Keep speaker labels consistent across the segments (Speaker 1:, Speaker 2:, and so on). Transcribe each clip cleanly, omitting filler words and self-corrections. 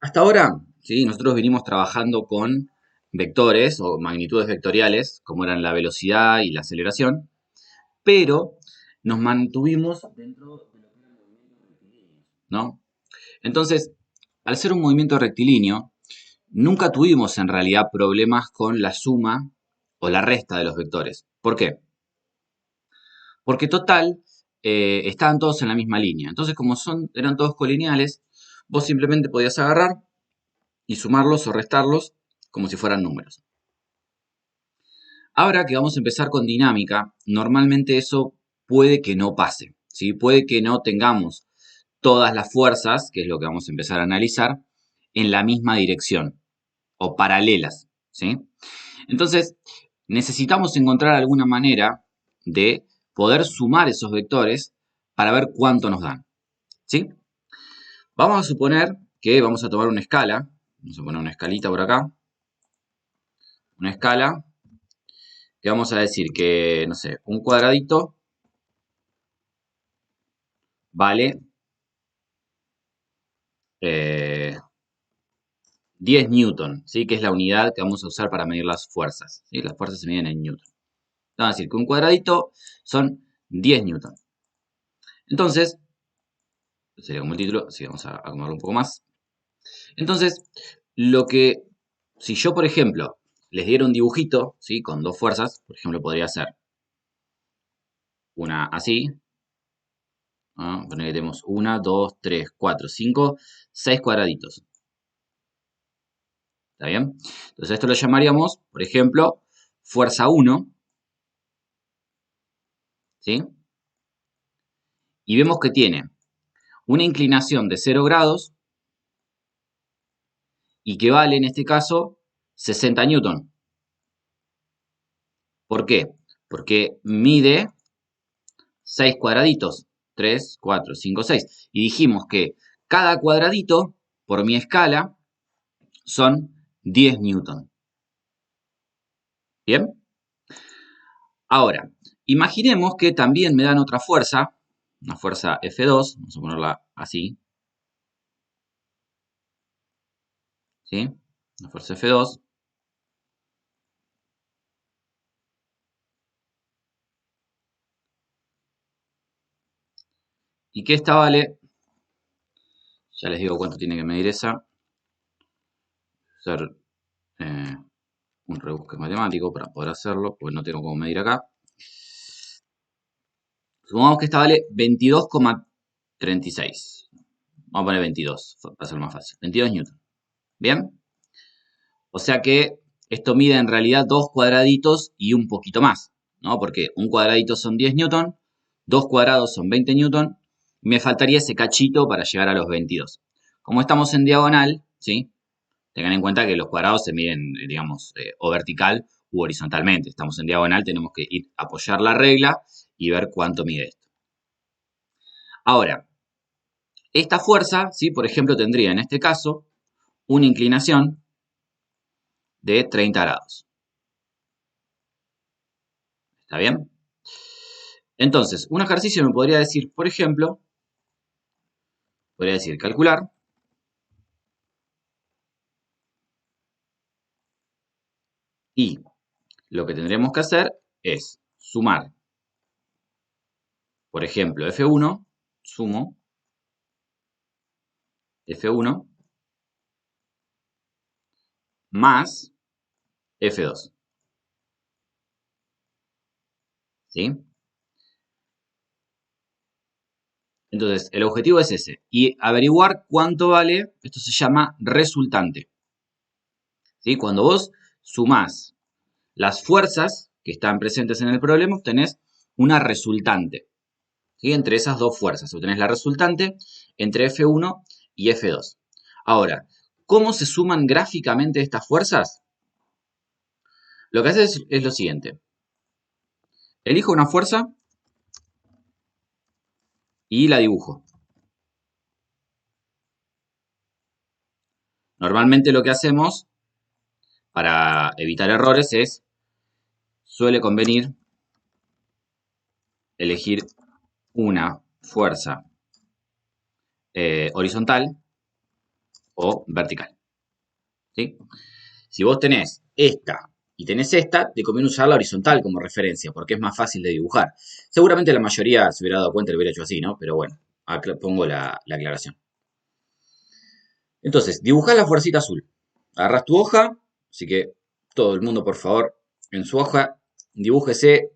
Speaker 1: Hasta ahora, ¿sí? Nosotros venimos trabajando con vectores o magnitudes vectoriales, como eran la velocidad y la aceleración, pero nos mantuvimos dentro de lo que eran movimientos rectilíneos, ¿no? Entonces, al ser un movimiento rectilíneo, nunca tuvimos en realidad problemas con la suma o la resta de los vectores. ¿Por qué? Porque total, estaban todos en la misma línea. Entonces, como eran todos colineales, vos simplemente podías agarrar y sumarlos o restarlos como si fueran números. Ahora que vamos a empezar con dinámica, normalmente eso puede que no pase, ¿sí? Puede que no tengamos todas las fuerzas, que es lo que vamos a empezar a analizar, en la misma dirección o paralelas, ¿sí? Entonces, necesitamos encontrar alguna manera de poder sumar esos vectores para ver cuánto nos dan, ¿sí? Vamos a suponer que vamos a tomar una escala, vamos a poner una escalita por acá, una escala que vamos a decir que, no sé, un cuadradito vale 10 newton, ¿sí? Que es la unidad que vamos a usar para medir las fuerzas, ¿sí? Las fuerzas se miden en newton. Vamos a decir que un cuadradito son 10 newton. Entonces, sería como el título, así vamos a acomodarlo un poco más. Entonces, si yo, por ejemplo, les diera un dibujito, ¿sí? Con dos fuerzas, por ejemplo, podría ser una así, ¿no? Poner que tenemos 1, 2, 3, 4, 5, 6 cuadraditos. ¿Está bien? Entonces esto lo llamaríamos, por ejemplo, fuerza 1, ¿sí? Y vemos que tiene una inclinación de 0 grados y que vale, en este caso, 60 newton. ¿Por qué? Porque mide 6 cuadraditos. 3, 4, 5, 6. Y dijimos que cada cuadradito, por mi escala, son 10 newton. ¿Bien? Ahora, imaginemos que también me dan otra fuerza, una fuerza F2, vamos a ponerla así, ¿sí? Una fuerza F2. Y que esta vale, ya les digo cuánto tiene que medir esa, hacer eh, un rebusque matemático para poder hacerlo, porque no tengo cómo medir acá. Supongamos que esta vale 22,36. Vamos a poner 22, para ser más fácil. 22 newton. ¿Bien? O sea que esto mide en realidad dos cuadraditos y un poquito más, ¿no? Porque un cuadradito son 10 newton, dos cuadrados son 20 newton, y me faltaría ese cachito para llegar a los 22. Como estamos en diagonal, ¿sí? Tengan en cuenta que los cuadrados se miden, digamos, o vertical u horizontalmente. Estamos en diagonal, tenemos que ir a apoyar la regla y ver cuánto mide esto. Ahora, esta fuerza, ¿sí? Por ejemplo, tendría en este caso una inclinación de 30 grados. ¿Está bien? Entonces, un ejercicio me podría decir, por ejemplo, podría decir calcular y lo que tendremos que hacer es sumar, por ejemplo, F1, sumo F1 más F2, ¿sí? Entonces, el objetivo es ese, y averiguar cuánto vale, esto se llama resultante, ¿sí? Cuando vos sumás las fuerzas que están presentes en el problema, obtenés una resultante, ¿sí? Entre esas dos fuerzas, obtenés la resultante entre F1 y F2. Ahora, ¿cómo se suman gráficamente estas fuerzas? Lo que haces es lo siguiente. Elijo una fuerza y la dibujo. Normalmente lo que hacemos para evitar errores suele convenir elegir una fuerza horizontal, o vertical. ¿Sí? Si vos tenés esta y tenés esta, te conviene usar la horizontal como referencia, porque es más fácil de dibujar. Seguramente la mayoría se hubiera dado cuenta y lo hubiera hecho así, ¿no? Pero bueno, acá pongo la aclaración. Entonces, dibujás la fuercita azul. Agarrás tu hoja, así que todo el mundo, por favor, en su hoja, dibújese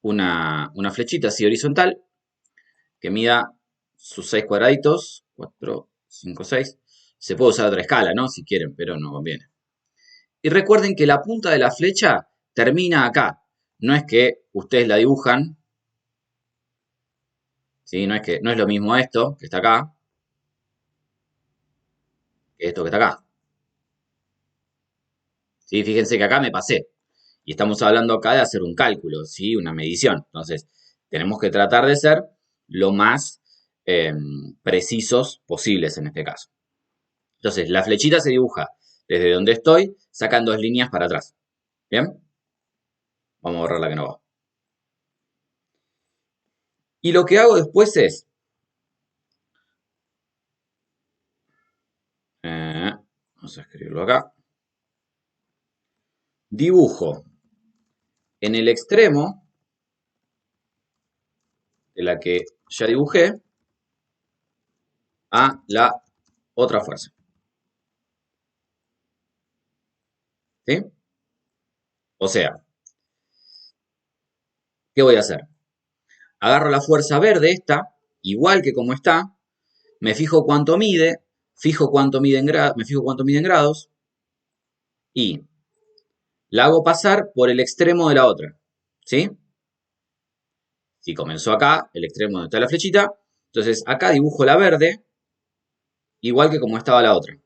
Speaker 1: una flechita así horizontal que mida sus 6 cuadraditos, 4, 5, 6. Se puede usar otra escala, ¿no? Si quieren, pero no conviene. Y recuerden que la punta de la flecha termina acá. No es que ustedes la dibujan, ¿sí? No es lo mismo esto que está acá, que esto que está acá. ¿Sí? Fíjense que acá me pasé. Y estamos hablando acá de hacer un cálculo, ¿sí? Una medición. Entonces, tenemos que tratar de ser lo más precisos posibles en este caso. Entonces, la flechita se dibuja desde donde estoy, sacan 2 líneas para atrás. ¿Bien? Vamos a borrar la que no va. Y lo que hago después es, vamos a escribirlo acá, dibujo en el extremo de la que ya dibujé a la otra fuerza. ¿Sí? O sea, ¿qué voy a hacer? Agarro la fuerza verde, esta, igual que como está, me fijo cuánto mide, me fijo cuánto mide en grados y la hago pasar por el extremo de la otra. ¿Sí? Si comenzó acá, el extremo donde está la flechita, entonces acá dibujo la verde, igual que como estaba la otra.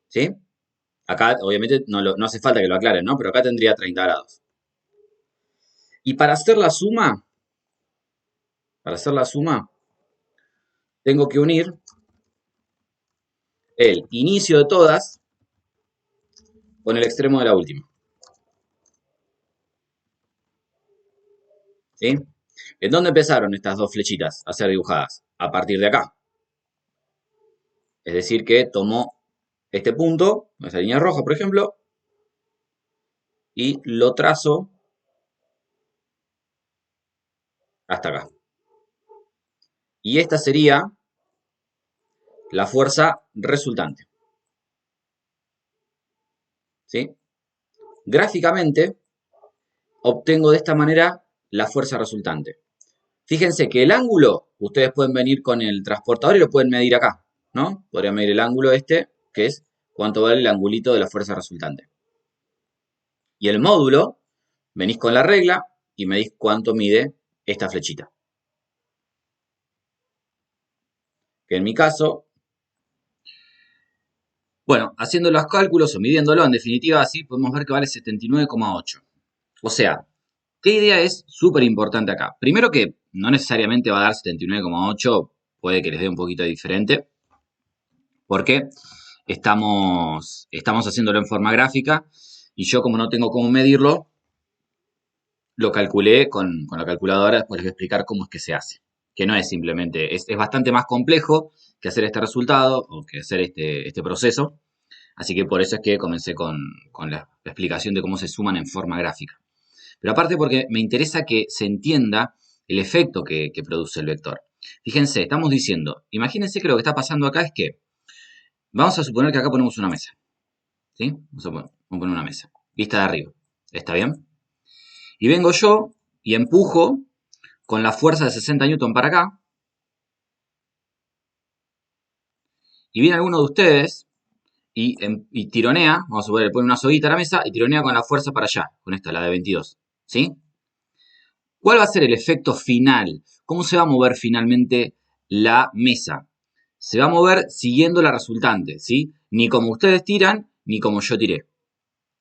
Speaker 1: ¿Sí? Acá, obviamente, no hace falta que lo aclaren, ¿no? Pero acá tendría 30 grados. Y para hacer la suma, tengo que unir el inicio de todas con el extremo de la última. ¿Sí? ¿En dónde empezaron estas dos flechitas a ser dibujadas? A partir de acá. Es decir, que tomo este punto, esa línea roja, por ejemplo, y lo trazo hasta acá. Y esta sería la fuerza resultante. ¿Sí? Gráficamente, obtengo de esta manera la fuerza resultante. Fíjense que el ángulo, ustedes pueden venir con el transportador y lo pueden medir acá, ¿no? Podrían medir el ángulo este, que es cuánto vale el angulito de la fuerza resultante. Y el módulo, venís con la regla y medís cuánto mide esta flechita. Que en mi caso, bueno, haciendo los cálculos o midiéndolo, en definitiva, así podemos ver que vale 79,8. O sea, ¿qué idea es súper importante acá? Primero que no necesariamente va a dar 79,8, puede que les dé un poquito diferente, porque estamos haciéndolo en forma gráfica y yo como no tengo cómo medirlo, lo calculé con la calculadora, después les voy a explicar cómo es que se hace. Que no es simplemente, es bastante más complejo que hacer este resultado o que hacer este proceso. Así que por eso es que comencé con la explicación de cómo se suman en forma gráfica. Pero aparte porque me interesa que se entienda el efecto que produce el vector. Fíjense, estamos diciendo, imagínense que lo que está pasando acá es que vamos a suponer que acá ponemos una mesa. ¿Sí? Vamos a poner una mesa. Vista de arriba. ¿Está bien? Y vengo yo y empujo con la fuerza de 60 newton para acá. Y viene alguno de ustedes y tironea, vamos a suponer, le pone una soguita a la mesa y tironea con la fuerza para allá, con esta, la de 22. ¿Sí? ¿Cuál va a ser el efecto final? ¿Cómo se va a mover finalmente la mesa? Se va a mover siguiendo la resultante, ¿sí? Ni como ustedes tiran, ni como yo tiré.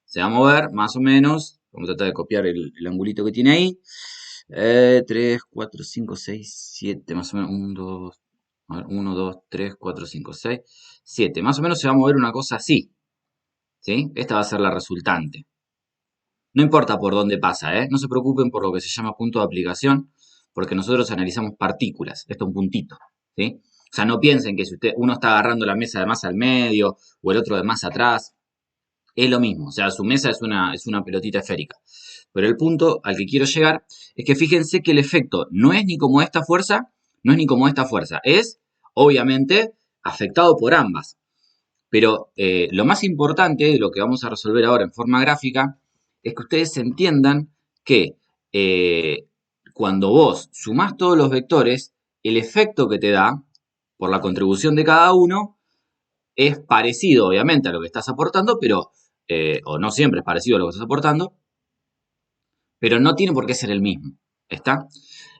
Speaker 1: Se va a mover más o menos, vamos a tratar de copiar el angulito que tiene ahí. 3, 4, 5, 6, 7, más o menos. 1, 2, 3, 4, 5, 6, 7. Más o menos se va a mover una cosa así. ¿Sí? Esta va a ser la resultante. No importa por dónde pasa, ¿eh? No se preocupen por lo que se llama punto de aplicación, porque nosotros analizamos partículas. Esto es un puntito, ¿sí? O sea, no piensen que si uno está agarrando la mesa de más al medio o el otro de más atrás, es lo mismo. O sea, su mesa es una pelotita esférica. Pero el punto al que quiero llegar es que fíjense que el efecto no es ni como esta fuerza, no es ni como esta fuerza. Es, obviamente, afectado por ambas. Pero lo más importante de lo que vamos a resolver ahora en forma gráfica es que ustedes entiendan que cuando vos sumás todos los vectores, el efecto que te da por la contribución de cada uno es parecido, obviamente, a lo que estás aportando, pero, o no siempre es parecido a lo que estás aportando, pero no tiene por qué ser el mismo. ¿Está?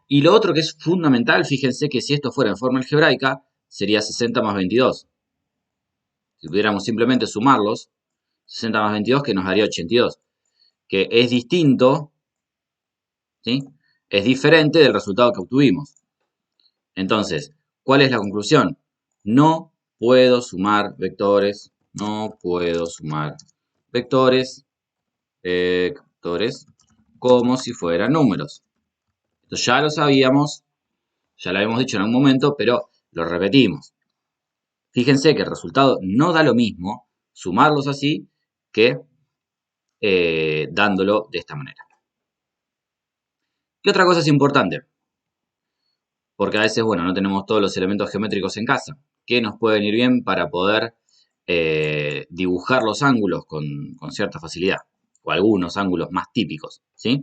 Speaker 1: Y lo otro que es fundamental, fíjense que si esto fuera en forma algebraica, sería 60 más 22. Si pudiéramos simplemente sumarlos, 60 más 22 que nos daría 82, que es distinto, ¿sí? Es diferente del resultado que obtuvimos. Entonces, ¿cuál es la conclusión? No puedo sumar vectores, no puedo sumar vectores, vectores como si fueran números. Esto ya lo sabíamos, ya lo habíamos dicho en algún momento, pero lo repetimos. Fíjense que el resultado no da lo mismo sumarlos así que dándolo de esta manera. ¿Qué otra cosa es importante? Porque a veces, bueno, no tenemos todos los elementos geométricos en casa, que nos pueden ir bien para poder dibujar los ángulos con cierta facilidad, o algunos ángulos más típicos, ¿sí?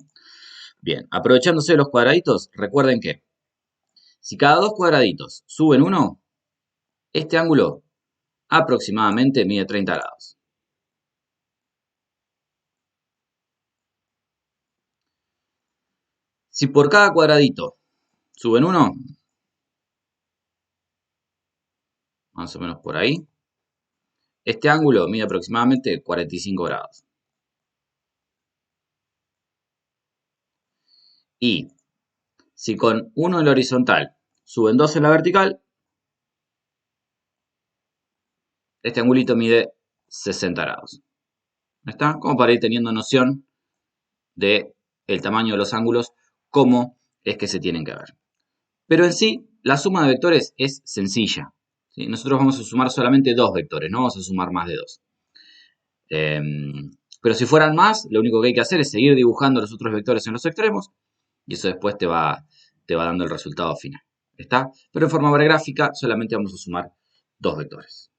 Speaker 1: Bien, aprovechándose de los cuadraditos, recuerden que si cada dos cuadraditos suben uno, este ángulo aproximadamente mide 30 grados. Si por cada cuadradito suben uno, más o menos por ahí, este ángulo mide aproximadamente 45 grados. Y si con uno en la horizontal suben dos en la vertical, este angulito mide 60 grados. ¿Está? Como para ir teniendo noción de el tamaño de los ángulos, cómo es que se tienen que ver. Pero en sí, la suma de vectores es sencilla, ¿sí? Nosotros vamos a sumar solamente dos vectores, no vamos a sumar más de dos. Pero si fueran más, lo único que hay que hacer es seguir dibujando los otros vectores en los extremos y eso después te va dando el resultado final. ¿Está? Pero en forma gráfica solamente vamos a sumar dos vectores.